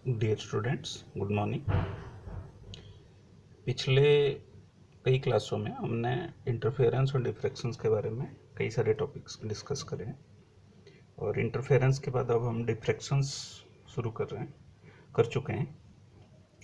Dear students, good morning. पिछले कई क्लासों में हमने इंटरफेरेंस और डिफ्रैक्शंस के बारे में कई सारे टॉपिक्स डिस्कस करे हैं और इंटरफेरेंस के बाद अब हम डिफ्रैक्शंस शुरू कर चुके हैं,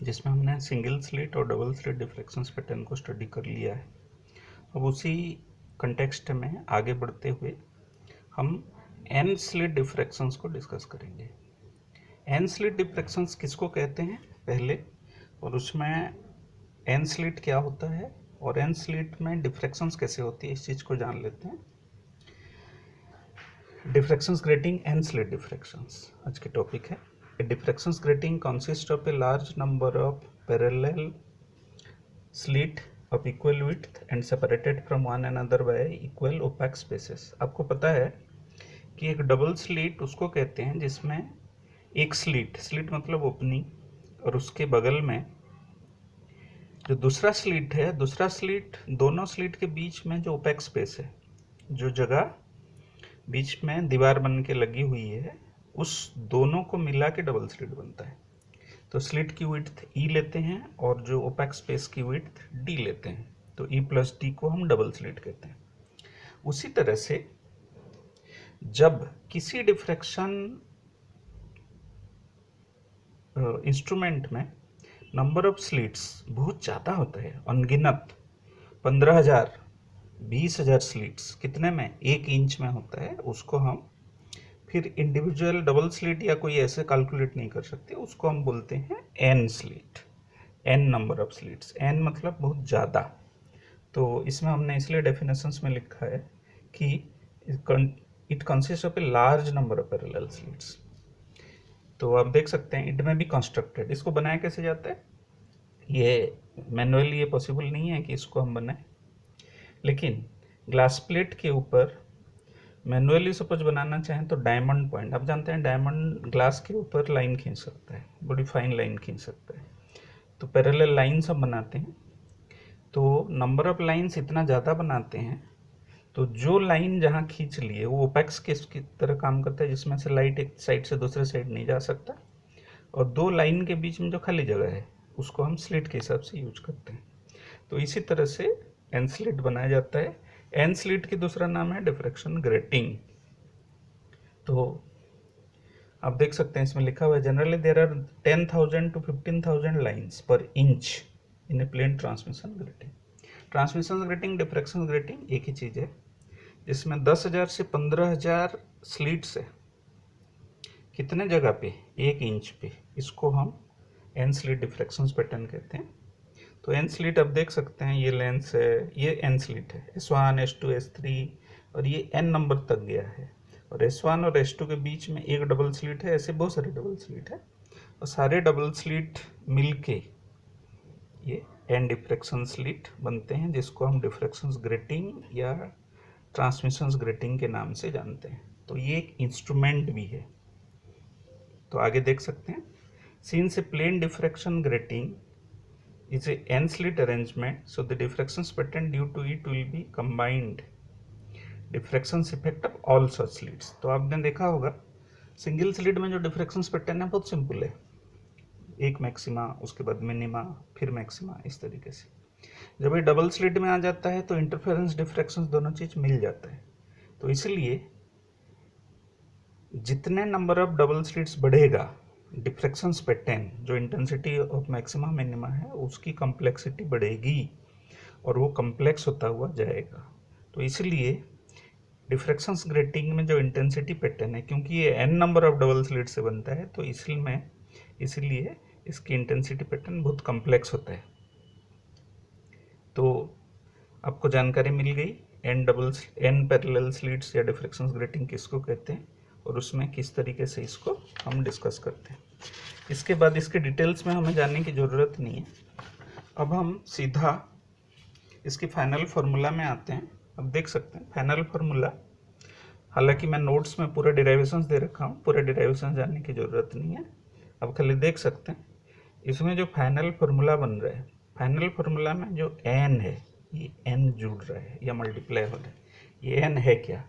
जिसमें हमने सिंगल स्लिट और डबल स्लिट डिफ्रैक्शंस पैटर्न को स्टडी कर लिया है। अब उसी कंटेक्स्ट में आगे बढ़ते हुए हम एन स्लिट डिफ्रैक्शंस को डिस्कस करेंगे। एन स्लिट डिफ्रैक्शंस किसको कहते हैं पहले, और उसमें एन स्लिट क्या होता है और एन स्लिट में डिफ्रैक्शंस कैसे होती है, इस चीज़ को जान लेते हैं। Diffractions grating and slit diffractions आज के टॉपिक है। Diffractions grating consist of a large number of parallel slit of equal width and separated from one another by equal opaque spaces. आपको पता है कि एक डबल स्लिट उसको कहते हैं जिसमें एक स्लिट मतलब ओपनिंग, और उसके बगल में जो दूसरा स्लिट दोनों स्लिट के बीच में जो ओपेक स्पेस है, जो जगह बीच में दीवार बन के लगी हुई है, उस दोनों को मिला के डबल स्लिट बनता है। तो स्लिट की विड्थ ई लेते हैं और जो ओपेक स्पेस की विड्थ डी लेते हैं, तो ई प्लस डी को हम डबल स्लिट कहते हैं। उसी तरह से जब किसी डिफ्रैक्शन इंस्ट्रूमेंट में नंबर ऑफ स्लिट्स बहुत ज़्यादा होता है, अनगिनत 15,000 20,000 स्लिट्स कितने में, 1 इंच में होता है, उसको हम फिर इंडिविजुअल डबल स्लिट या कोई ऐसे कैलकुलेट नहीं कर सकते, उसको हम बोलते हैं N slit, N number of slits. N मतलब बहुत ज़्यादा। तो इसमें हमने इसलिए डेफिनेशंस में लिखा है कि it consist of a large number of parallel slits. तो आप देख सकते हैं इट में भी कंस्ट्रक्टेड। इसको बनाया कैसे जाता है, ये मैनुअली ये पॉसिबल नहीं है कि इसको हम बनाएं, लेकिन ग्लास प्लेट के ऊपर मैनुअली सपोज बनाना चाहें तो डायमंड पॉइंट, आप जानते हैं डायमंड ग्लास के ऊपर लाइन खींच सकता है, बड़ी फाइन लाइन खींच सकता है। तो पैरेलल लाइन्स हम बनाते हैं, तो नंबर ऑफ लाइन्स इतना ज़्यादा बनाते हैं, तो जो लाइन जहाँ खींच लिए वो ओपेक्स की तरह काम करता है, जिसमें से लाइट एक साइड से दूसरे साइड नहीं जा सकता, और दो लाइन के बीच में जो खाली जगह है उसको हम स्लिट के हिसाब से यूज करते हैं। तो इसी तरह से एन स्लिट बनाया जाता है। एन स्लिट की दूसरा नाम है डिफ्रैक्शन ग्रेटिंग। तो आप देख सकते हैं इसमें लिखा हुआ है generally there are 10,000 to 15,000 lines per inch in a plane transmission grating. Transmission grating diffraction grating एक ही चीज़ है, जिसमें 10,000 से 15,000 स्लिट्स है, कितने जगह पे, 1 इंच पे। इसको हम एन स्लिट डिफ्रैक्शंस पैटर्न कहते हैं। तो एन स्लिट आप देख सकते हैं, ये लेंस है, ये एन स्लिट है, S1 S2 S3, और ये एन नंबर तक गया है, और S1 और S2 के बीच में एक डबल स्लिट है, ऐसे बहुत सारे डबल स्लिट है, और सारे डबल स्लिट मिलके ये एन डिफ्रैक्शन स्लिट बनते हैं, जिसको हम डिफ्रैक्शंस ग्रेटिंग या ट्रांसमिशंस ग्रेटिंग के नाम से जानते हैं। तो ये एक इंस्ट्रूमेंट भी है। तो आगे देख सकते हैं, since a plane diffraction grating is a n slit arrangement, so the diffractions pattern due to it will be combined diffractions effect of all such slits। तो आपने देखा होगा सिंगल स्लिट में जो डिफ्रैक्शंस पैटर्न है बहुत सिंपल है, एक मैक्सिमा, उसके बाद मिनिमा, फिर मैक्सिमा, इस तरीके से। जब ये डबल स्लिट में आ जाता है तो इंटरफेरेंस डिफ्रैक्शंस दोनों चीज मिल जाता है। तो इसलिए जितने नंबर ऑफ डबल स्लिट्स बढ़ेगा, डिफ्रैक्शंस पैटर्न जो इंटेंसिटी ऑफ मैक्सिमा मिनिमा है उसकी कॉम्प्लेक्सिटी बढ़ेगी और वो कॉम्प्लेक्स होता हुआ जाएगा। तो इसलिए डिफ्रैक्शंस ग्रेटिंग में जो इंटेंसिटी पैटर्न है, क्योंकि ये n number of double slit से बनता है, तो इसलिए इसकी इंटेंसिटी पैटर्न बहुत कॉम्प्लेक्स होता है। तो आपको जानकारी मिल गई एन पैरेलल स्लिट्स या डिफ्रैक्शंस ग्रेटिंग किसको कहते हैं, और उसमें किस तरीके से इसको हम डिस्कस करते हैं। इसके बाद इसके डिटेल्स में हमें जानने की ज़रूरत नहीं है। अब हम सीधा इसकी फाइनल फार्मूला में आते हैं। अब देख सकते हैं फाइनल फार्मूला, हालांकि मैं नोट्स में पूरा डेरिवेशंस दे रखा हूँ, पूरे डेरिवेशंस जानने की ज़रूरत नहीं है। अब खाली देख सकते हैं इसमें जो फाइनल फार्मूला बन रहा है, फाइनल फार्मूला में जो एन है, ये एन जुड़ रहा है या मल्टीप्लाई हो रहा है। ये एन है क्या,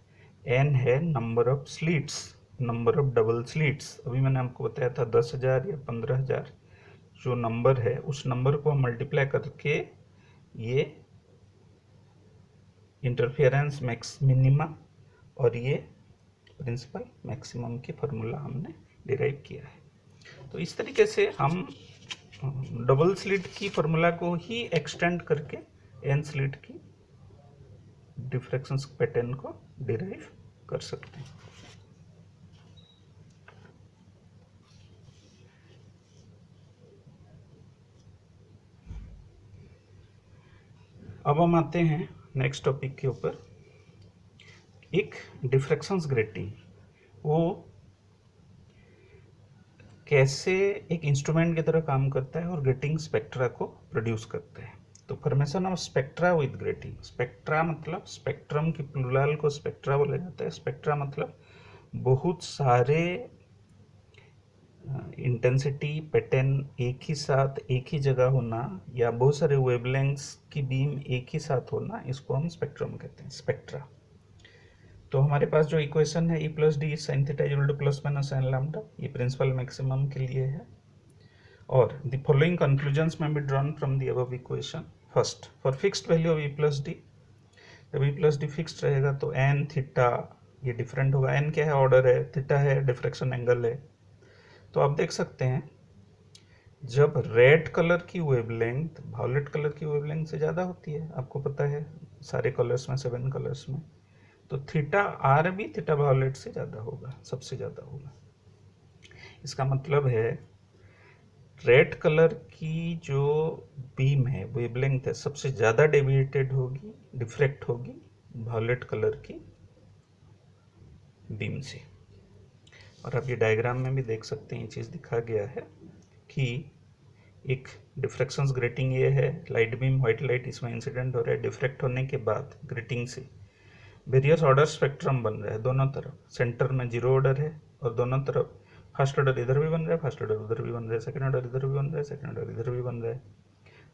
एन है number of slits number of double slits, अभी मैंने आपको बताया था 10,000 या 15,000 जो नंबर है उस नंबर को हम मल्टीप्लाई करके ये इंटरफेरेंस मैक्स मिनिमा और ये प्रिंसिपल मैक्सिमम की फार्मूला हमने डिराइव किया है। तो इस तरीके से हम डबल स्लिट की फार्मूला को ही एक्सटेंड करके एन स्लिट की डिफ्रैक्शन पैटर्न को डिराइव कर सकते हैं। अब हम आते हैं नेक्स्ट टॉपिक के ऊपर। एक डिफ्रैक्शंस ग्रेटिंग वो कैसे एक इंस्ट्रूमेंट की तरह काम करता है और ग्रेटिंग स्पेक्ट्रा को प्रोड्यूस करता है। तो formation of spectra with grating, spectra मतलब स्पेक्ट्रम की प्लूरल को स्पेक्ट्रा बोला जाता है। स्पेक्ट्रा मतलब बहुत सारे इंटेंसिटी पैटर्न एक ही साथ एक ही जगह होना या बहुत सारे वेवलेंथ्स की बीम एक ही साथ होना, इसको हम स्पेक्ट्रम कहते हैं, स्पेक्ट्रा। तो हमारे पास जो इक्वेशन है E plus d sine theta equal two plus minus sign lambda, ये प्रिंसिपल मैक्सिमम के लिए है। और द फॉलोइंग कंक्लूजन्स में be drawn from the above equation. First, for fixed value of E plus D, जब E plus D fixed रहेगा तो N theta ये डिफरेंट होगा। एन क्या है? ऑर्डर है, थीटा है डिफ्रैक्शन एंगल है। तो आप देख सकते हैं जब रेड कलर की वेवलेंथ वायलेट कलर की वेवलेंथ से ज़्यादा होती है, आपको पता है सारे कलर्स में 7 कलर्स में, तो थीटा आर भी थीटा वायलेट से ज़्यादा होगा, सबसे ज़्यादा होगा। इसका मतलब है रेड कलर की जो बीम है वेवलेंथ है सबसे ज़्यादा डेविएटेड होगी, डिफ्रैक्ट होगी वायलेट कलर की बीम से। और आप ये डायग्राम में भी देख सकते हैं, ये चीज़ दिखा गया है कि एक डिफ्रैक्शंस ग्रेटिंग ये है, लाइट बीम व्हाइट लाइट इसमें इंसिडेंट हो रहा है, डिफ्रैक्ट होने के बाद ग्रेटिंग से वेरियस ऑर्डर स्पेक्ट्रम बन रहा है दोनों तरफ। सेंटर में 0 ऑर्डर है और दोनों तरफ फर्स्ट ऑर्डर इधर भी बन रहा है, फर्स्ट ऑर्डर उधर भी बन रहा है, सेकंड ऑर्डर इधर भी बन रहा है, सेकंड ऑर्डर इधर भी बन रहा है।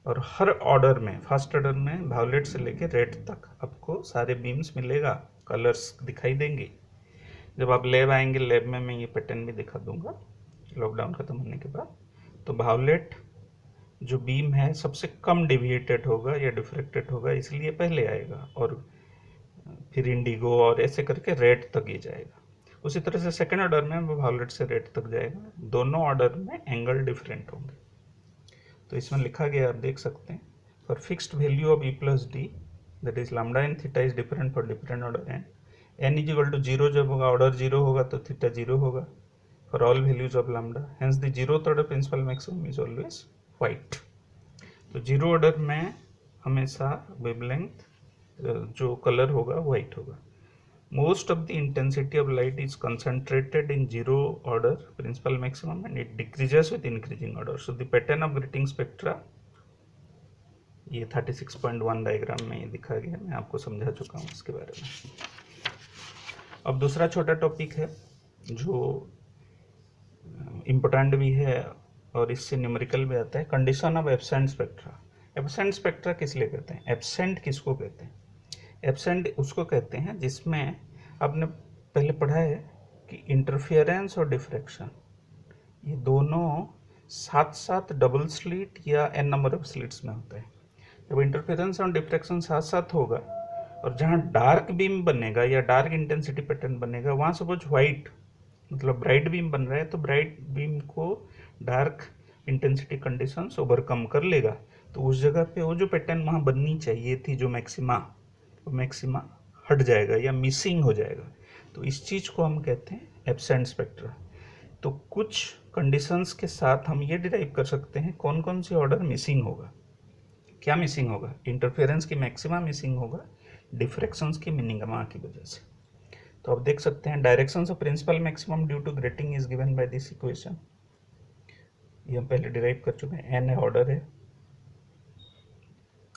और हर ऑर्डर में फर्स्ट ऑर्डर में वायलेट से लेकर रेड तक आपको सारे बीम्स मिलेगा, कलर्स दिखाई देंगे। जब आप लैब आएंगे, लैब में मैं ये पैटर्न भी दिखा दूंगा लॉकडाउन खत्म होने के बाद। तो वायलेट जो बीम है सबसे कम डेविएटेड होगा या डिफ्रैक्टेड होगा, इसलिए पहले आएगा, और फिर इंडिगो और ऐसे करके रेड तक ही जाएगा। उसी तरह से सेकेंड ऑर्डर में वो वायलेट से रेड तक जाएगा, दोनों ऑर्डर में एंगल डिफरेंट होंगे। तो इसमें लिखा गया आप देख सकते हैं, for fixed value of E plus D that is lambda and theta is different for different order N is equal to 0 जब होगा, ऑर्डर 0 होगा तो थीटा 0 होगा for all values of lambda, hence the 0th order principal maximum is always white. तो 0 order में हमेशा wavelength जो colour होगा व्हाइट होगा। Most of the intensity of light is concentrated in 0 order principal maximum and it decreases with increasing order. So the pattern of grating spectra ये 36.1 diagram में ये दिखा गया, मैं आपको समझा चुका हूँ इसके बारे में। अब दूसरा छोटा टॉपिक है जो इम्पोर्टेंट भी है और इससे न्यूमेरिकल भी आता है, condition of absent spectra. Absent spectra किस लिए कहते हैं? एब्सेंट किसको कहते हैं? एब्सेंट उसको कहते हैं जिसमें आपने पहले पढ़ा है कि इंटरफेरेंस और डिफ्रैक्शन ये दोनों साथ साथ डबल स्लिट या एन नंबर ऑफ स्लिट्स में होता है। जब इंटरफेरेंस और डिफ्रैक्शन साथ साथ होगा और जहाँ डार्क बीम बनेगा या डार्क इंटेंसिटी पैटर्न बनेगा, वहाँ सपोज व्हाइट मतलब ब्राइट बीम बन रहा है, तो ब्राइट बीम को डार्क इंटेंसिटी कंडीशंस ओवरकम कर लेगा, तो उस जगह पे वो जो पैटर्न वहाँ बननी चाहिए थी जो मैक्सिमा, वो मैक्सिमा हट जाएगा या मिसिंग हो जाएगा। तो इस चीज़ को हम कहते हैं एब्सेंट स्पेक्ट्रा। तो कुछ कंडीशंस के साथ हम ये डिराइव कर सकते हैं कौन कौन सी ऑर्डर मिसिंग होगा। क्या मिसिंग होगा? इंटरफेरेंस की मैक्सिमा मिसिंग होगा डिफ्रैक्शंस की मिनिमा की वजह से। तो आप देख सकते हैं directions of principal maximum due to grating is given by this equation, ये हम पहले डिराइव कर चुके हैं, एन है ऑर्डर है।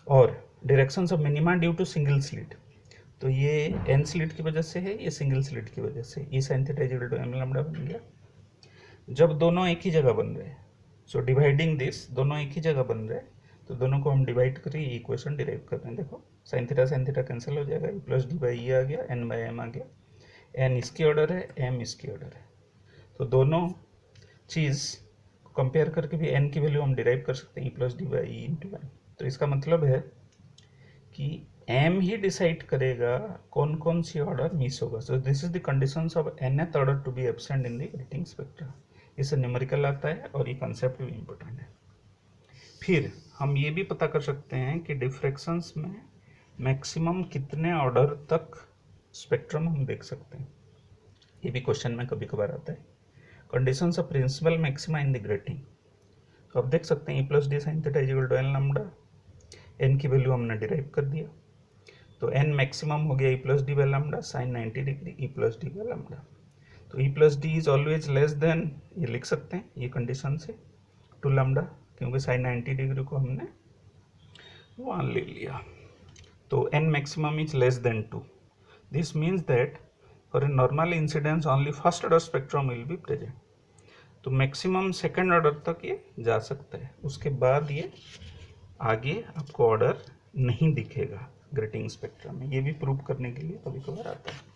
और directions of minima due to single slit, तो ये एन स्लिट की वजह से है, ये सिंगल स्लिट की वजह से। E sine theta equal to m lambda बन गया जब दोनों एक ही जगह बन रहे हैं। सो डिवाइडिंग दिस, दोनों एक ही जगह बन रहे हैं, तो दोनों को हम डिवाइड करके ये इक्वेशन डिराइव कर रहे हैं। देखो साइन थीटा कैंसिल हो जाएगा, ई प्लस डी बाई ई आ गया, एन बाई एम आ गया। एन इसकी ऑर्डर है, एम इसकी ऑर्डर है, तो दोनों चीज़ कंपेयर करके भी एन की वैल्यू हम डिराइव कर सकते हैं, ई plus D by E into N. तो इसका मतलब है कि एम ही डिसाइड करेगा कौन कौन सी ऑर्डर मिस होगा। So this is the conditions of nth order to be absent in the greeting spectra. इससे न्यूमेरिकल आता है और ये कंसेप्ट भी इम्पोर्टेंट है। फिर हम ये भी पता कर सकते हैं कि डिफ्रैक्शंस में मैक्सिमम कितने ऑर्डर तक स्पेक्ट्रम हम देख सकते हैं, ये भी क्वेश्चन में कभी कभार आता है। Conditions of principal maxima in the grating, तो आप देख सकते हैं ई plus d sine theta is equal to n lambda, n की वैल्यू हमने डिराइव कर दिया, तो एन मैक्सिमम हो गया e plus D by lambda sine 90 degree e plus D by lambda. तो e plus d is always less than, ये लिख सकते हैं ये कंडीशन से, टू लैम्डा, क्योंकि साइन 90 डिग्री को हमने 1 ले लिया। तो N maximum is less than 2। This means that for a normal incidence only first order spectrum will be present. तो मैक्सिमम सेकेंड ऑर्डर तक ये जा सकता है, उसके बाद ये आगे आपको ऑर्डर नहीं दिखेगा ग्रेटिंग स्पेक्ट्रम में। ये भी प्रूव करने के लिए कभी कभार आता है।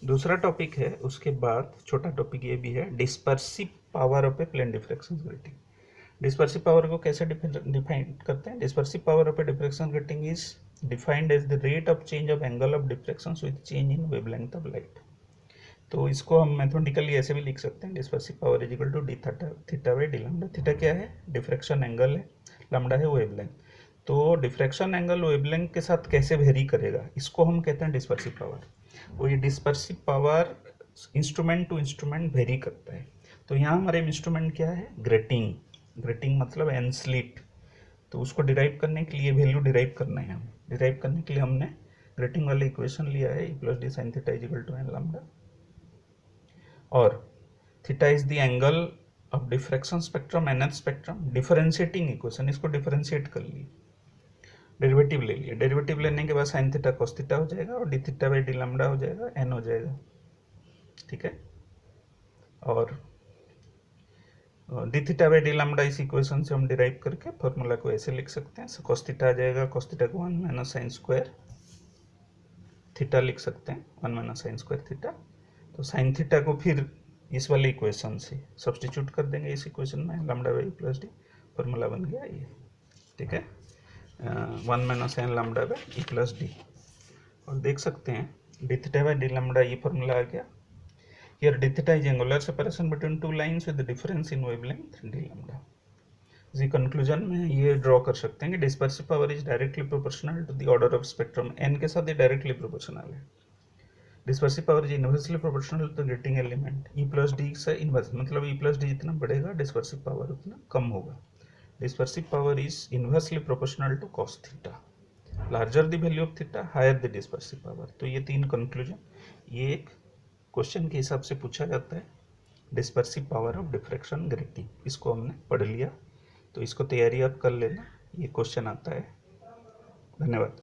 दूसरा टॉपिक है, उसके बाद छोटा टॉपिक ये भी है, dispersive power of a plane diffraction grating. Dispersive power को कैसे डिफाइन करते हैं? Dispersive power of a diffraction grating is defined as the rate of change of angle of diffraction with change in wavelength of light. तो इसको हम mathematically ऐसे भी लिख सकते हैं, dispersive power is equal to D theta by D lambda. Theta क्या है? डिफ्रैक्शन एंगल है, लैम्डा है वेवलेंथ। तो डिफ्रैक्शन एंगल वेवलेंथ के साथ कैसे वेरी करेगा, इसको हम कहते हैं डिस्पर्सिव पावर। वो ये dispersive power instrument to instrument vary करता है। तो यहाँ हमारे इंस्ट्रूमेंट क्या है? ग्रेटिंग। ग्रेटिंग मतलब एन स्लिट। तो उसको डिराइव करने के लिए वैल्यू डिराइव करना है, हम डिराइव करने के लिए हमने ग्रेटिंग वाले इक्वेशन लिया है, e plus d sine theta is equal to n lambda, और theta is the angle of diffraction spectrum, nth spectrum. Differentiating equation, इसको डिफरेंशिएट कर लिए, डेरिवेटिव ले लिए। डेरिवेटिव लेने के बाद साइन थीटा कॉस थीटा हो जाएगा और D theta by D lambda हो जाएगा, एन हो जाएगा, ठीक है। और D theta by D lambda इस इक्वेशन से हम डिराइव करके फॉर्मूला को ऐसे लिख सकते हैं, कॉस थीटा आ जाएगा, कॉस थीटा को 1 माइनस साइन स्क्वायर थीटा लिख सकते हैं, 1 माइनस साइन स्क्वायर थीटा। तो साइन थीटा को फिर इस वाले इक्वेशन से सब्सटीट्यूट कर देंगे इस इक्वेशन में, lambda by plus D, formula बन गया ये, ठीक है, 1 minus sign lambda by E plus D. और देख सकते हैं D theta by D lambda, ये फॉर्मूला आ गया। Here d theta is angular separation between two lines with the difference in wavelength d lambda. इसी कंक्लूजन में ये ड्रॉ कर सकते हैं कि dispersive power is directly proportional to the order of spectrum. n के साथ ये डायरेक्टली प्रोपोर्शनल है। Dispersive power is inversely proportional to the grating element. E plus D से इनवर्स, मतलब ई प्लस डी जितना बढ़ेगा डिस्पर्सिव पावर उतना कम होगा। Dispersive power is inversely proportional to cos theta. Larger the value of theta, higher the dispersive power. तो ये 3 conclusion ये एक क्वेश्चन के हिसाब से पूछा जाता है, dispersive power of diffraction grating. इसको हमने पढ़ लिया, तो इसको तैयारी आप कर लेना, ये क्वेश्चन आता है। धन्यवाद।